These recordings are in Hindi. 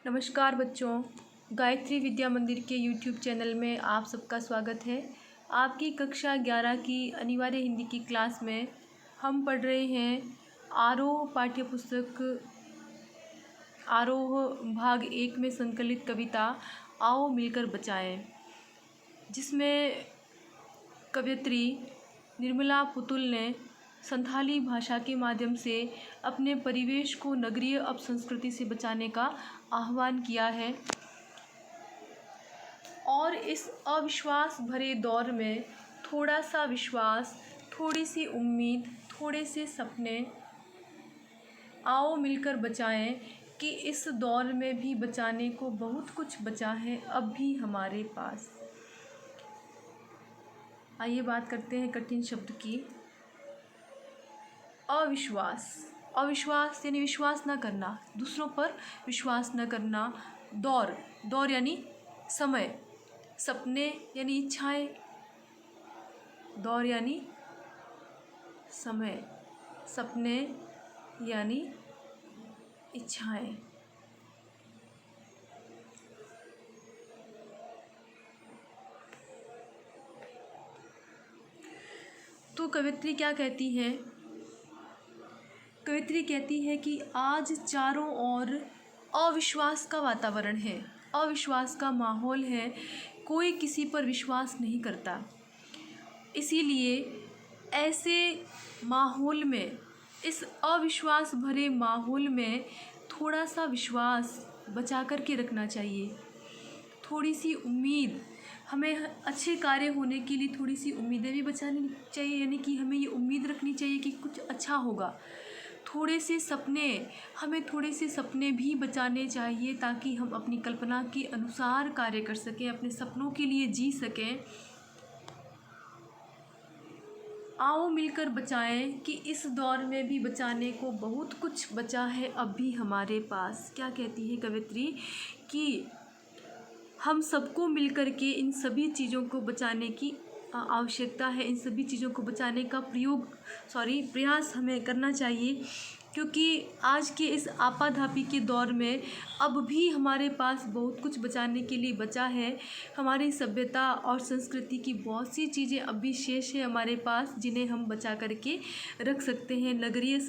नमस्कार बच्चों, गायत्री विद्या मंदिर के यूट्यूब चैनल में आप सबका स्वागत है। आपकी कक्षा 11 की अनिवार्य हिंदी की क्लास में हम पढ़ रहे हैं आरोह पाठ्यपुस्तक आरोह भाग 1 में संकलित कविता आओ मिलकर बचाएं, जिसमें कवयित्री निर्मला पुतुल ने संथाली भाषा के माध्यम से अपने परिवेश को नगरीय अपसंस्कृति से बचाने का आह्वान किया है। और इस अविश्वास भरे दौर में थोड़ा सा विश्वास, थोड़ी सी उम्मीद, थोड़े से सपने, आओ मिलकर बचाएं कि इस दौर में भी बचाने को बहुत कुछ बचा है अब भी हमारे पास। आइए बात करते हैं कठिन शब्द की। अविश्वास, अविश्वास यानी विश्वास न करना, दूसरों पर विश्वास न करना। दौर, दौर यानी समय। सपने यानी इच्छाएं, दौर यानी समय, सपने यानी इच्छाएं। तो कवित्री क्या कहती है? कवित्री कहती है कि आज चारों ओर अविश्वास का वातावरण है, अविश्वास का माहौल है, कोई किसी पर विश्वास नहीं करता। इसीलिए ऐसे माहौल में, इस अविश्वास भरे माहौल में थोड़ा सा विश्वास बचा कर के रखना चाहिए। थोड़ी सी उम्मीद, हमें अच्छे कार्य होने के लिए थोड़ी सी उम्मीदें भी बचानी चाहिए, यानी कि हमें ये उम्मीद रखनी चाहिए कि कुछ अच्छा होगा। थोड़े से सपने, हमें थोड़े से सपने भी बचाने चाहिए ताकि हम अपनी कल्पना के अनुसार कार्य कर सकें, अपने सपनों के लिए जी सकें। आओ मिलकर बचाएं कि इस दौर में भी बचाने को बहुत कुछ बचा है अब भी हमारे पास। क्या कहती है कवित्री कि हम सबको मिलकर के इन सभी चीज़ों को बचाने की आवश्यकता है, इन सभी चीज़ों को बचाने का प्रयास हमें करना चाहिए, क्योंकि आज के इस आपाधापी के दौर में अब भी हमारे पास बहुत कुछ बचाने के लिए बचा है। हमारी सभ्यता और संस्कृति की बहुत सी चीज़ें अब भी शेष है हमारे पास, जिन्हें हम बचा करके रख सकते हैं। नगरीय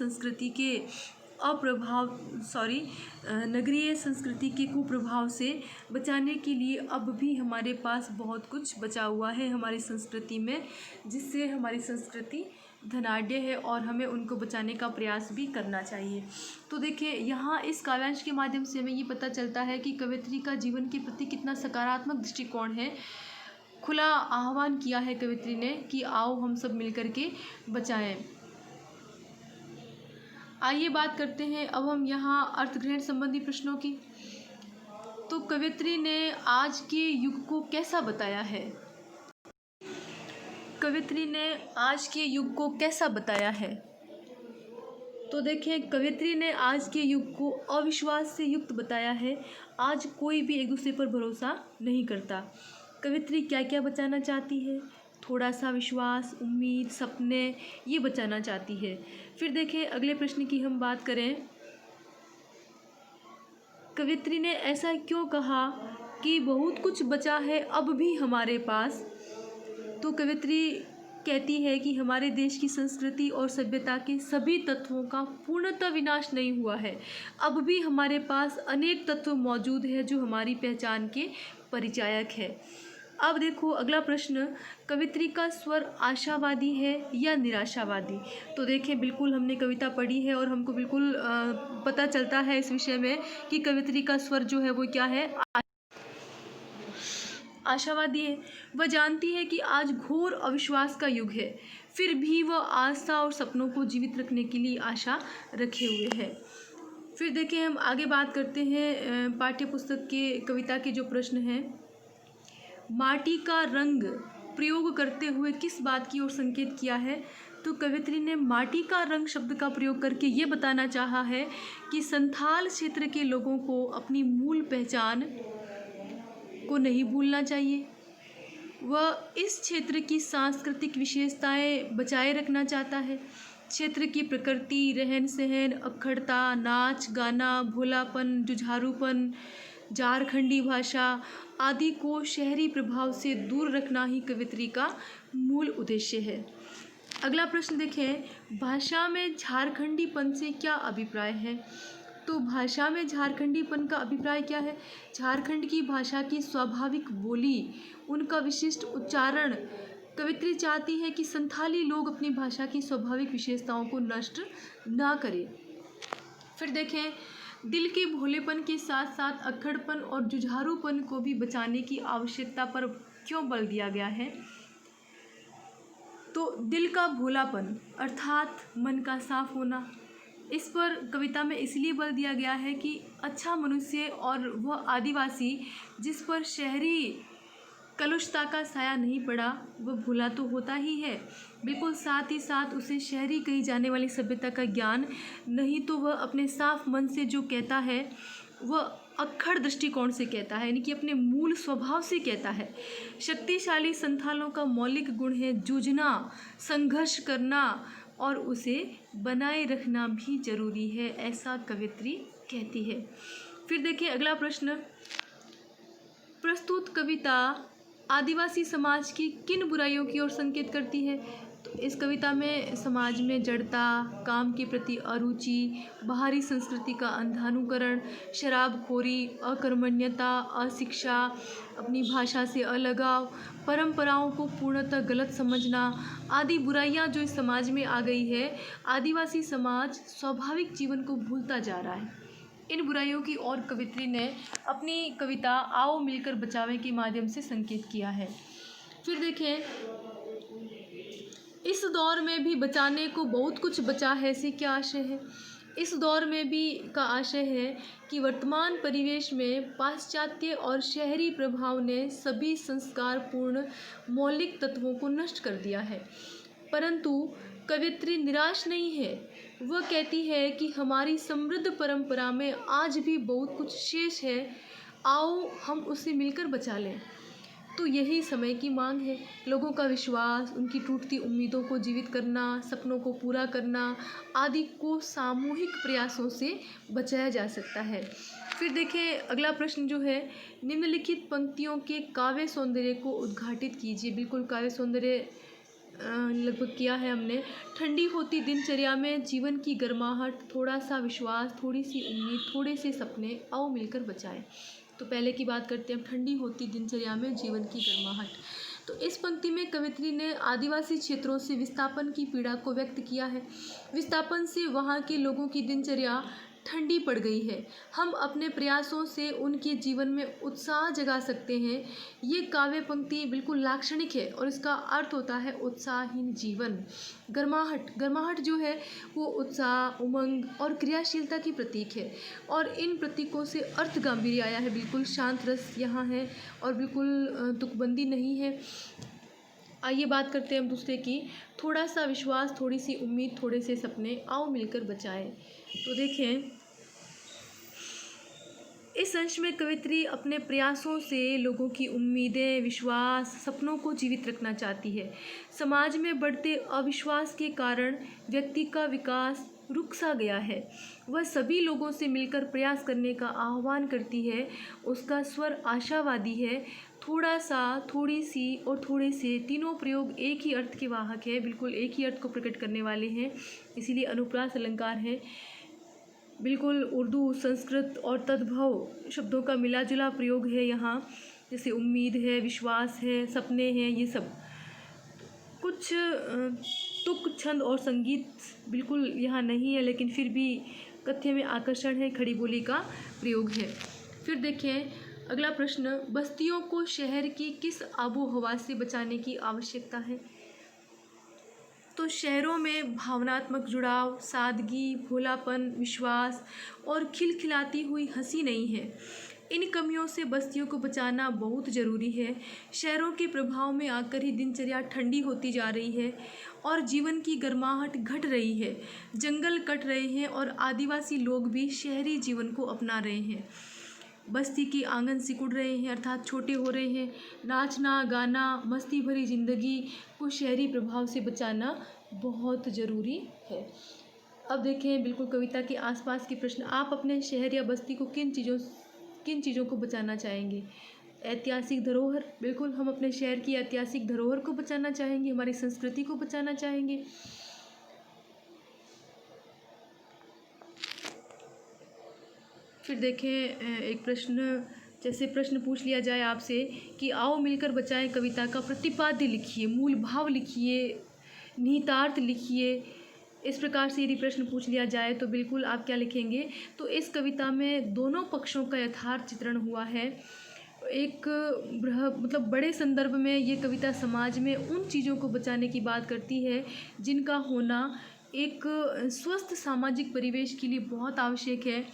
संस्कृति के कुप्रभाव से बचाने के लिए अब भी हमारे पास बहुत कुछ बचा हुआ है हमारी संस्कृति में, जिससे हमारी संस्कृति धनाढ्य है और हमें उनको बचाने का प्रयास भी करना चाहिए। तो देखिए, यहाँ इस काव्यांश के माध्यम से हमें ये पता चलता है कि कवयित्री का जीवन के प्रति कितना सकारात्मक दृष्टिकोण है। खुला आह्वान किया है कवयित्री ने कि आओ हम सब मिलकर के बचाएं। आइए बात करते हैं अब हम यहाँ अर्थग्रहण संबंधी प्रश्नों की। तो कवयित्री ने आज के युग को कैसा बताया है? कवयित्री ने आज के युग को कैसा बताया है? तो देखें, कवयित्री ने आज के युग को अविश्वास से युक्त बताया है। आज कोई भी एक दूसरे पर भरोसा नहीं करता। कवयित्री क्या क्या बचाना चाहती है? थोड़ा सा विश्वास, उम्मीद, सपने, ये बचाना चाहती है। फिर देखें अगले प्रश्न की हम बात करें। कवयित्री ने ऐसा क्यों कहा कि बहुत कुछ बचा है अब भी हमारे पास? तो कवयित्री कहती है कि हमारे देश की संस्कृति और सभ्यता के सभी तत्वों का पूर्णतः विनाश नहीं हुआ है। अब भी हमारे पास अनेक तत्व मौजूद हैं जो हमारी पहचान के परिचायक है। अब देखो अगला प्रश्न, कवयित्री का स्वर आशावादी है या निराशावादी? तो देखें, बिल्कुल हमने कविता पढ़ी है और हमको बिल्कुल पता चलता है इस विषय में कि कवयित्री का स्वर जो है वो क्या है, आशावादी है। वह जानती है कि आज घोर अविश्वास का युग है, फिर भी वह आस्था और सपनों को जीवित रखने के लिए आशा रखे हुए है। फिर देखें हम आगे बात करते हैं पाठ्यपुस्तक के कविता के जो प्रश्न हैं। माटी का रंग प्रयोग करते हुए किस बात की ओर संकेत किया है? तो कवयित्री ने माटी का रंग शब्द का प्रयोग करके ये बताना चाहा है कि संथाल क्षेत्र के लोगों को अपनी मूल पहचान को नहीं भूलना चाहिए। वह इस क्षेत्र की सांस्कृतिक विशेषताएं बचाए रखना चाहता है। क्षेत्र की प्रकृति, रहन सहन, अक्खड़ता, नाच गाना, भोलापन, जुझारूपन, झारखंडी भाषा आदि को शहरी प्रभाव से दूर रखना ही कवित्री का मूल उद्देश्य है। अगला प्रश्न देखें, भाषा में झारखंडीपन से क्या अभिप्राय है? तो भाषा में झारखंडीपन का अभिप्राय क्या है? झारखंड की भाषा की स्वाभाविक बोली, उनका विशिष्ट उच्चारण। कवित्री चाहती है कि संथाली लोग अपनी भाषा की स्वाभाविक विशेषताओं को नष्ट ना करें। फिर देखें, दिल के भोलेपन के साथ साथ अक्खड़पन और जुझारूपन को भी बचाने की आवश्यकता पर क्यों बल दिया गया है? तो दिल का भोलापन अर्थात मन का साफ होना, इस पर कविता में इसलिए बल दिया गया है कि अच्छा मनुष्य और वह आदिवासी जिस पर शहरी कलुषता का साया नहीं पड़ा, वह भूला तो होता ही है, बिल्कुल साथ ही साथ उसे शहरी कही जाने वाली सभ्यता का ज्ञान नहीं, तो वह अपने साफ मन से जो कहता है वह अक्खड़ दृष्टिकोण से कहता है, यानी कि अपने मूल स्वभाव से कहता है। शक्तिशाली संथालों का मौलिक गुण है जूझना, संघर्ष करना और उसे बनाए रखना भी जरूरी है, ऐसा कवित्री कहती है। फिर देखिए अगला प्रश्न, प्रस्तुत कविता आदिवासी समाज की किन बुराइयों की ओर संकेत करती है? तो इस कविता में समाज में जड़ता, काम के प्रति अरुचि, बाहरी संस्कृति का अंधानुकरण, शराबखोरी, अकर्मण्यता, अशिक्षा, अपनी भाषा से अलगाव, परंपराओं को पूर्णतः गलत समझना आदि बुराइयां जो इस समाज में आ गई है, आदिवासी समाज स्वाभाविक जीवन को भूलता जा रहा है। इन बुराइयों की ओर कवित्री ने अपनी कविता आओ मिलकर बचावे के माध्यम से संकेत किया है। फिर देखें, इस दौर में भी बचाने को बहुत कुछ बचा है से क्या आशय है? इस दौर में भी का आशय है कि वर्तमान परिवेश में पाश्चात्य और शहरी प्रभाव ने सभी संस्कारपूर्ण मौलिक तत्वों को नष्ट कर दिया है, परंतु कवित्री निराश नहीं है। वह कहती है कि हमारी समृद्ध परंपरा में आज भी बहुत कुछ शेष है, आओ हम उसे मिलकर बचा लें। तो यही समय की मांग है, लोगों का विश्वास, उनकी टूटती उम्मीदों को जीवित करना, सपनों को पूरा करना आदि को सामूहिक प्रयासों से बचाया जा सकता है। फिर देखें अगला प्रश्न जो है, निम्नलिखित पंक्तियों के काव्य सौंदर्य को उद्घाटित कीजिए। बिल्कुल काव्य सौंदर्य लगभग किया है हमने। ठंडी होती दिनचर्या में जीवन की गर्माहट, थोड़ा सा विश्वास, थोड़ी सी उम्मीद, थोड़े से सपने, आओ मिलकर बचाएं। तो पहले की बात करते हैं, ठंडी होती दिनचर्या में जीवन की गर्माहट। तो इस पंक्ति में कवित्री ने आदिवासी क्षेत्रों से विस्थापन की पीड़ा को व्यक्त किया है। विस्थापन से वहाँ के लोगों की दिनचर्या ठंडी पड़ गई है। हम अपने प्रयासों से उनके जीवन में उत्साह जगा सकते हैं। ये काव्य पंक्ति बिल्कुल लाक्षणिक है और इसका अर्थ होता है उत्साहहीन जीवन। गर्माहट, गर्माहट जो है वो उत्साह, उमंग और क्रियाशीलता की प्रतीक है और इन प्रतीकों से अर्थ गांभीर्य आया है। बिल्कुल शांत रस यहाँ है और बिल्कुल तुकबंदी नहीं है। आइए बात करते हैं हम दूसरे की, थोड़ा सा विश्वास, थोड़ी सी उम्मीद, थोड़े से सपने, आओ मिलकर बचाएं। तो देखें, इस अंश में कवित्री अपने प्रयासों से लोगों की उम्मीदें, विश्वास, सपनों को जीवित रखना चाहती है। समाज में बढ़ते अविश्वास के कारण व्यक्ति का विकास रुक सा गया है। वह सभी लोगों से मिलकर प्रयास करने का आह्वान करती है। उसका स्वर आशावादी है। थोड़ा सा, थोड़ी सी और थोड़े से, तीनों प्रयोग एक ही अर्थ के वाहक है, बिल्कुल एक ही अर्थ को प्रकट करने वाले हैं, इसीलिए अनुप्रास अलंकार है। बिल्कुल उर्दू, संस्कृत और तद्भव शब्दों का मिला जुला प्रयोग है यहाँ, जैसे उम्मीद है, विश्वास है, सपने हैं, ये सब। कुछ तुक, छंद और संगीत बिल्कुल यहाँ नहीं है, लेकिन फिर भी कथ्य में आकर्षण है, खड़ी बोली का प्रयोग है। फिर देखें अगला प्रश्न, बस्तियों को शहर की किस आबो हवा से बचाने की आवश्यकता है? तो शहरों में भावनात्मक जुड़ाव, सादगी, भोलापन, विश्वास और खिलखिलाती हुई हंसी नहीं है। इन कमियों से बस्तियों को बचाना बहुत ज़रूरी है। शहरों के प्रभाव में आकर ही दिनचर्या ठंडी होती जा रही है और जीवन की गर्माहट घट रही है। जंगल कट रहे हैं और आदिवासी लोग भी शहरी जीवन को अपना रहे हैं। बस्ती की आंगन सिकुड़ रहे हैं, अर्थात छोटे हो रहे हैं। नाचना, गाना, मस्ती भरी ज़िंदगी को शहरी प्रभाव से बचाना बहुत ज़रूरी है। अब देखें बिल्कुल कविता के आसपास के प्रश्न। आप अपने शहर या बस्ती को किन चीज़ों किन चीज़ों को बचाना चाहेंगे? ऐतिहासिक धरोहर, बिल्कुल हम अपने शहर की ऐतिहासिक धरोहर को बचाना चाहेंगे, हमारी संस्कृति को बचाना चाहेंगे। फिर देखें एक प्रश्न, जैसे प्रश्न पूछ लिया जाए आपसे कि आओ मिलकर बचाएं कविता का प्रतिपाद्य लिखिए, मूल भाव लिखिए, निहितार्थ लिखिए। इस प्रकार से यदि प्रश्न पूछ लिया जाए तो बिल्कुल आप क्या लिखेंगे? तो इस कविता में दोनों पक्षों का यथार्थ चित्रण हुआ है। एक मतलब बड़े संदर्भ में ये कविता समाज में उन चीज़ों को बचाने की बात करती है जिनका होना एक स्वस्थ सामाजिक परिवेश के लिए बहुत आवश्यक है।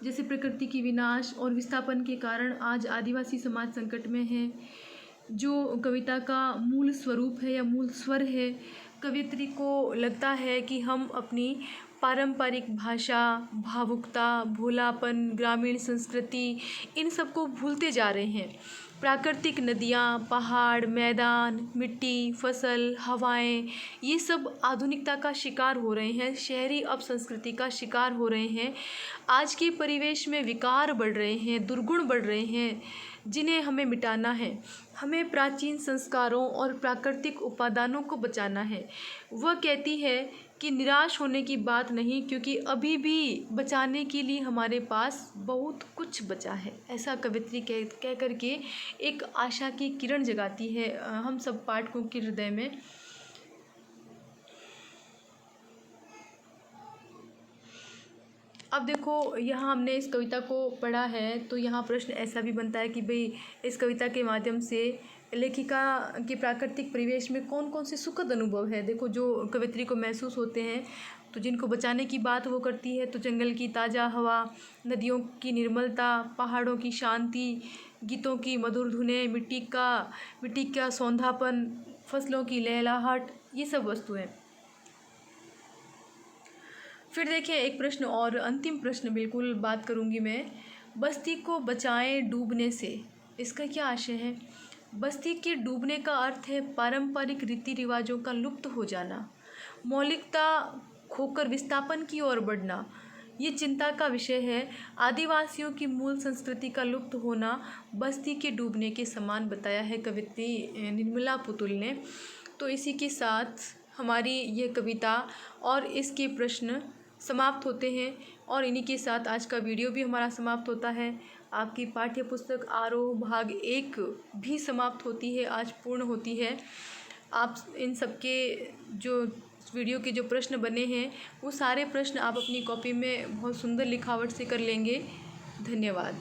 जैसे प्रकृति की विनाश और विस्थापन के कारण आज आदिवासी समाज संकट में है, जो कविता का मूल स्वरूप है या मूल स्वर है। कवियत्री को लगता है कि हम अपनी पारंपरिक भाषा, भावुकता, भोलापन, ग्रामीण संस्कृति, इन सबको भूलते जा रहे हैं। प्राकृतिक नदियाँ, पहाड़, मैदान, मिट्टी, फसल, हवाएं, ये सब आधुनिकता का शिकार हो रहे हैं, शहरी अपसंस्कृति का शिकार हो रहे हैं। आज के परिवेश में विकार बढ़ रहे हैं, दुर्गुण बढ़ रहे हैं, जिन्हें हमें मिटाना है। हमें प्राचीन संस्कारों और प्राकृतिक उपादानों को बचाना है। वह कहती है कि निराश होने की बात नहीं, क्योंकि अभी भी बचाने के लिए हमारे पास बहुत कुछ बचा है। ऐसा कवित्री कह करके एक आशा की किरण जगाती है हम सब पाठकों के हृदय में। अब देखो, यहाँ हमने इस कविता को पढ़ा है तो यहाँ प्रश्न ऐसा भी बनता है कि भाई इस कविता के माध्यम से लेखिका के प्राकृतिक परिवेश में कौन कौन से सुखद अनुभव है, देखो जो कवित्री को महसूस होते हैं। तो जिनको बचाने की बात वो करती है, तो जंगल की ताज़ा हवा, नदियों की निर्मलता, पहाड़ों की शांति, गीतों की मधुर धुनें, मिट्टी का सौंधापन, फसलों की लहलहाहट, ये सब वस्तुएं। फिर देखिए एक प्रश्न और, अंतिम प्रश्न बिल्कुल बात करूँगी मैं। बस्ती को बचाएं डूबने से, इसका क्या आशय है? बस्ती के डूबने का अर्थ है पारंपरिक रीति रिवाजों का लुप्त हो जाना, मौलिकता खोकर विस्थापन की ओर बढ़ना। ये चिंता का विषय है। आदिवासियों की मूल संस्कृति का लुप्त होना बस्ती के डूबने के समान बताया है कवित्री निर्मला पुतुल ने। तो इसी के साथ हमारी ये कविता और इसके प्रश्न समाप्त होते हैं, और इन्हीं के साथ आज का वीडियो भी हमारा समाप्त होता है। आपकी पाठ्य पुस्तक आरोह भाग 1 भी समाप्त होती है, आज पूर्ण होती है। आप इन सब के जो वीडियो के जो प्रश्न बने हैं वो सारे प्रश्न आप अपनी कॉपी में बहुत सुंदर लिखावट से कर लेंगे। धन्यवाद।